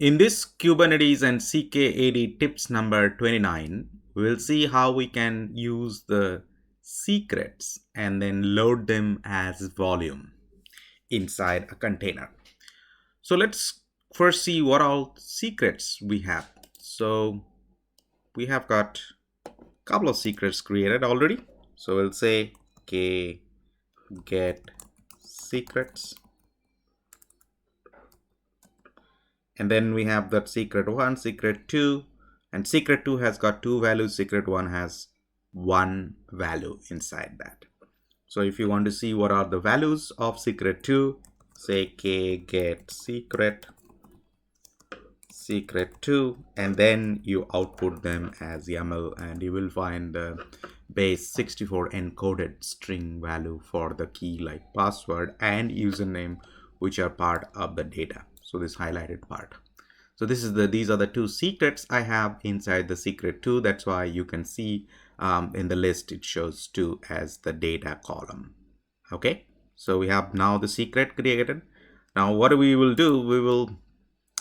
In this Kubernetes and CKAD tips number 29, we'll see how we can use the secrets and then load them as volume inside a container. So let's first see what all secrets we have. So we have got a couple of secrets created already. So we'll say get secrets. And then we have that secret 1, secret 2, and secret 2 has got 2 values, secret 1 has 1 value inside that. So if you want to see what are the values of secret 2, say get secret 2, and then you output them as YAML, and you will find the base 64 encoded string value for the key like password and username, which are part of the data. So this highlighted part. So these are the 2 secrets I have inside the secret 2. That's why you can see in the list it shows 2 as the data column. Okay, so we have now the secret created. Now what we will do, we will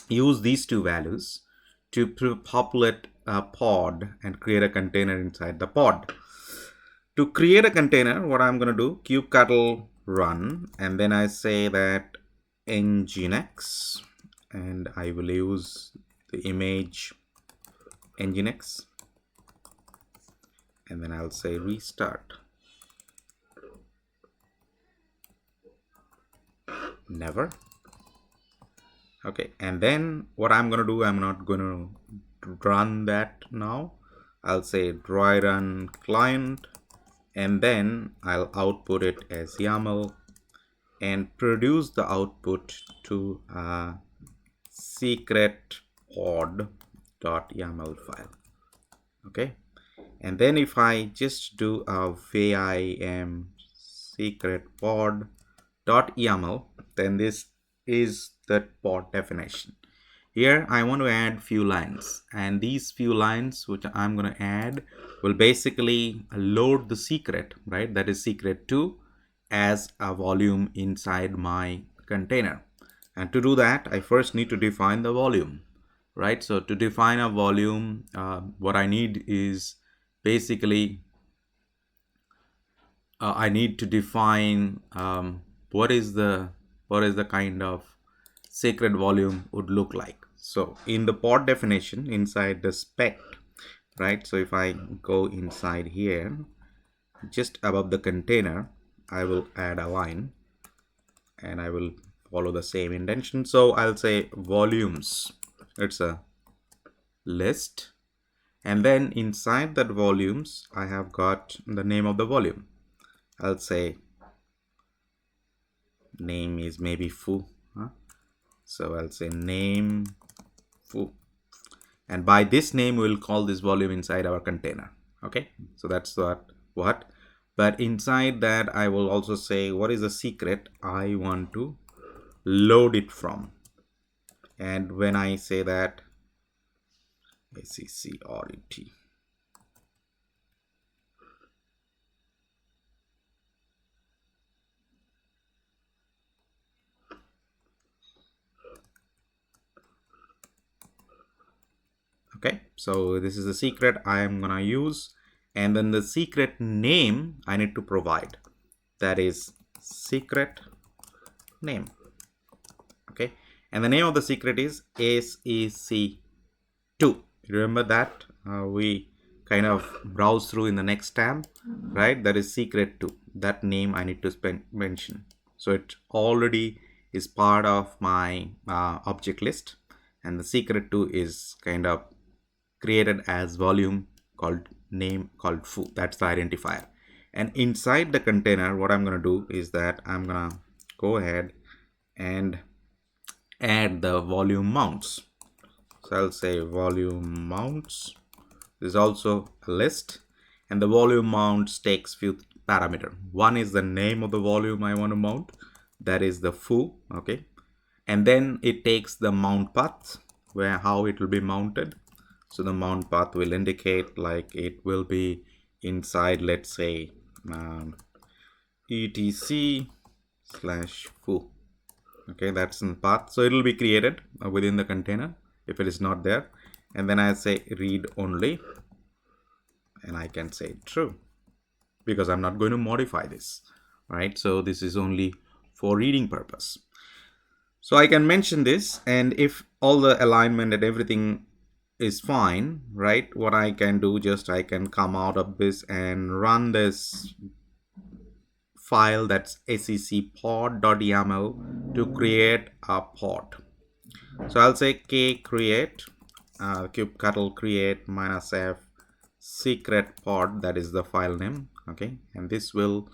use these 2 values to populate a pod and create a container inside the pod. To create a container, what I'm going to do, kubectl run, and then I say that nginx, and I will use the image nginx, and then I'll say restart. Never. Okay, and then what I'm going to do, I'm not going to run that now. I'll say dry run client, and then I'll output it as YAML and produce the output to a secret pod.yaml file. Okay, and then if I just do a vim secret pod.yaml, then this is the pod definition. Here I want to add few lines, and these few lines which I'm going to add will basically load the secret, right? That is secret 2 as a volume inside my container. And to do that, I first need to define the volume, right? So to define a volume, what I need is basically I need to define what is the kind of secret volume would look like. So in the pod definition inside the spec, right? So if I go inside here, just above the container, I will add a line and I will follow the same indentation. So I'll say volumes, it's a list, and then inside that volumes I have got the name of the volume. I'll say name is maybe foo, so I'll say name foo, and by this name we'll call this volume inside our container. Okay, so that's what. But inside that I will also say what is the secret I want to load it from. And when I say that ACCRET, okay, so this is the secret I am gonna use, and then the secret name I need to provide, that is secret name. Okay, and the name of the secret is SEC2. Remember that we kind of browse through in the next tab, right? That is secret 2. That name I need to mention. So it already is part of my object list, and the secret 2 is kind of created as volume called name called foo. That's the identifier. And inside the container, what I'm going to do is that I'm going to go ahead and add the volume mounts. So I'll say volume mounts. This is also a list, and the volume mounts takes few parameter. One is the name of the volume I want to mount, that is the foo. Okay, and then it takes the mount path, where how it will be mounted. So the mount path will indicate like it will be inside, let's say etc/foo. Okay, that's in path. So it will be created within the container, if it is not there, and then I say read only, and I can say true because I'm not going to modify this, right? So this is only for reading purpose. So I can mention this, and if all the alignment and everything is fine, right, what I can do, just I can come out of this and run this file, that's seccpod.yaml, to create a pod. So I'll say k create kubectl create -f secret pod, that is the file name. Okay, and this will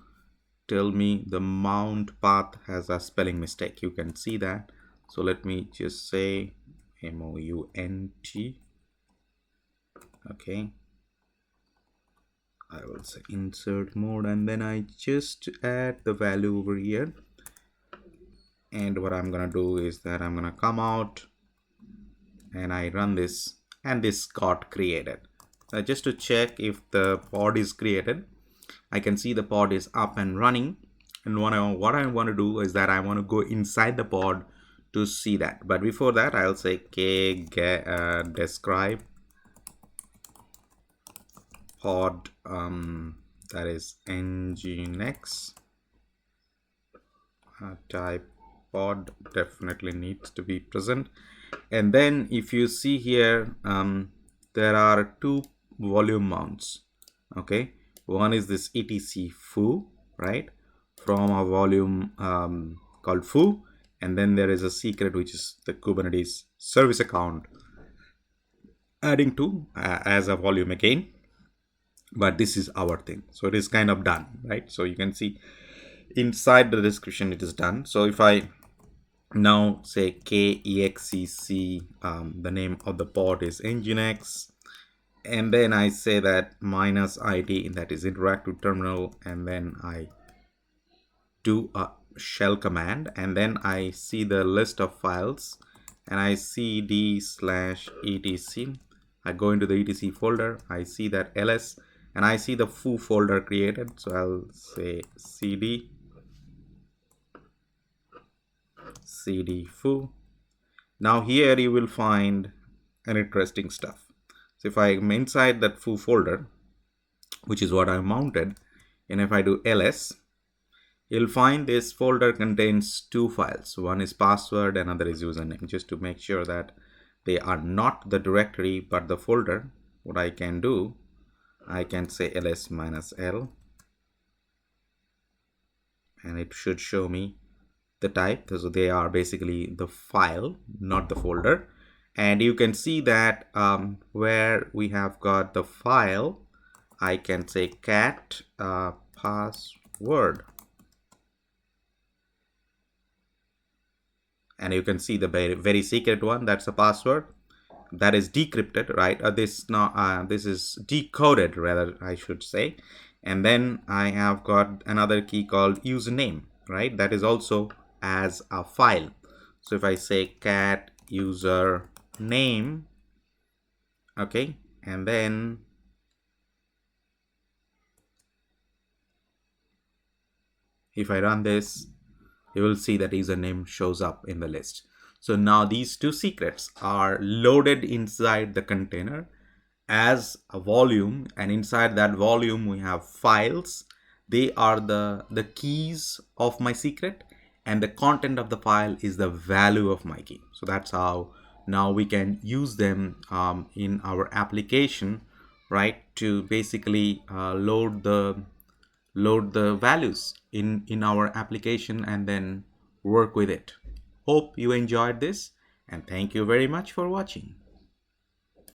tell me the mount path has a spelling mistake. You can see that. So let me just say mount. Okay, I will say insert mode, and then I just add the value over here. And what I'm gonna do is that I'm gonna come out and I run this, and this got created. Just to check if the pod is created, I can see the pod is up and running. And what I want to do is that I want to go inside the pod to see that. But before that, I'll say describe pod, that is nginx type pod definitely needs to be present. And then if you see here, there are two volume mounts. Okay, one is this etc foo, right, from a volume called foo, and then there is a secret which is the Kubernetes service account adding to as a volume again. But this is our thing, so it is kind of done, right? So you can see inside the description it is done. So if I now say kexcc, the name of the pod is nginx, and then I say that -id, that is interactive terminal, and then I do a shell command, and then I see the list of files, and I cd/etc. I go into the etc folder, I see that ls, and I see the foo folder created. So I'll say cd foo. Now here you will find an interesting stuff. So if I'm inside that foo folder, which is what I mounted, and if I do ls, you'll find this folder contains two files. One is password, another is username. Just to make sure that they are not the directory but the folder, what I can do, I can say ls-l, and it should show me the type. So they are basically the file, not the folder. And you can see that where we have got the file, I can say cat password, and you can see the very secret one, that's a password that is decrypted, right? This is decoded, rather I should say. And then I have got another key called username, right? That is also as a file. So if I say cat user name, okay, and then if I run this, you will see that username shows up in the list. So now these two secrets are loaded inside the container as a volume, and inside that volume we have files. They are the keys of my secret, and the content of the file is the value of my key. So that's how now we can use them in our application, right, to basically load the values in our application and then work with it. Hope you enjoyed this, and thank you very much for watching.